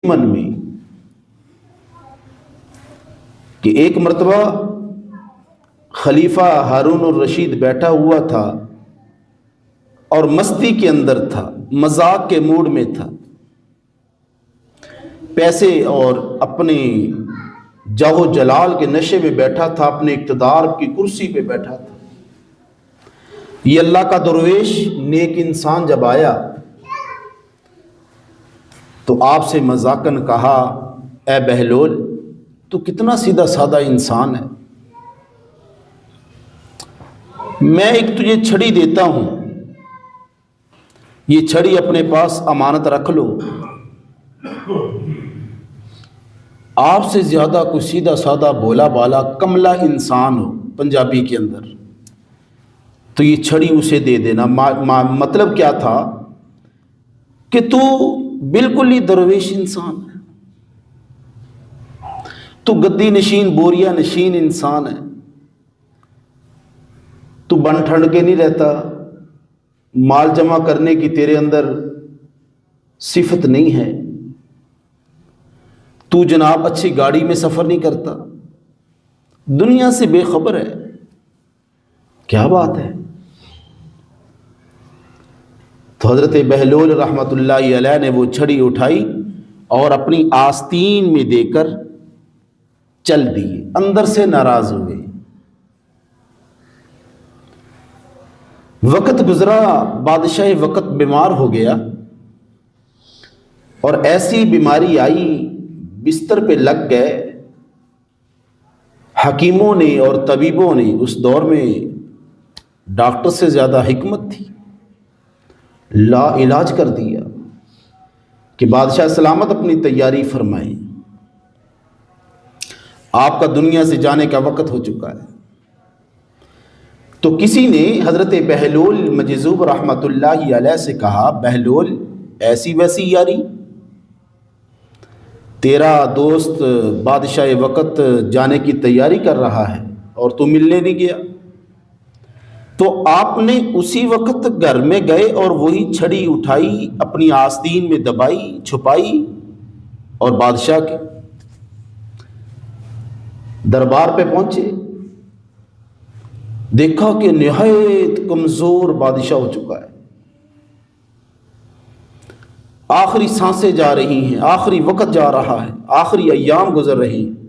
من میں کہ ایک مرتبہ خلیفہ ہارون الرشید بیٹھا ہوا تھا اور مستی کے اندر تھا، مذاق کے موڈ میں تھا، پیسے اور اپنے جاہ و جلال کے نشے میں بیٹھا تھا، اپنے اقتدار کی کرسی پہ بیٹھا تھا۔ یہ اللہ کا درویش نیک انسان جب آیا تو آپ سے مذاقاً کہا، اے بہلول، تو کتنا سیدھا سادہ انسان ہے، میں ایک تجھے چھڑی دیتا ہوں، یہ چھڑی اپنے پاس امانت رکھ لو۔ آپ سے زیادہ کوئی سیدھا سادہ بولا بالا کملا انسان ہو پنجابی کے اندر تو یہ چھڑی اسے دے دینا۔ مطلب کیا تھا کہ تو بالکل ہی درویش انسان ہے، تو گدی نشین بوریا نشین انسان ہے، تو بن ٹھنڈ کے نہیں رہتا، مال جمع کرنے کی تیرے اندر صفت نہیں ہے، تو جناب اچھی گاڑی میں سفر نہیں کرتا، دنیا سے بے خبر ہے۔ کیا بات ہے؟ تو حضرت بہلول رحمت اللہ علیہ نے وہ چھڑی اٹھائی اور اپنی آستین میں دے کر چل دی، اندر سے ناراض ہوئے۔ وقت گزرا، بادشاہ وقت بیمار ہو گیا اور ایسی بیماری آئی، بستر پہ لگ گئے۔ حکیموں نے اور طبیبوں نے، اس دور میں ڈاکٹر سے زیادہ حکمت تھی، لا علاج کر دیا کہ بادشاہ سلامت اپنی تیاری فرمائیں، آپ کا دنیا سے جانے کا وقت ہو چکا ہے۔ تو کسی نے حضرت بہلول مجذوب رحمت اللہ علیہ سے کہا، بہلول، ایسی ویسی یاری، تیرا دوست بادشاہ وقت جانے کی تیاری کر رہا ہے اور تو ملنے نہیں گیا۔ تو آپ نے اسی وقت گھر میں گئے اور وہی چھڑی اٹھائی، اپنی آستین میں دبائی، چھپائی اور بادشاہ کے دربار پہ پہنچے، دیکھا کہ نہایت کمزور بادشاہ ہو چکا ہے، آخری سانسیں جا رہی ہیں، آخری وقت جا رہا ہے، آخری ایام گزر رہے ہیں۔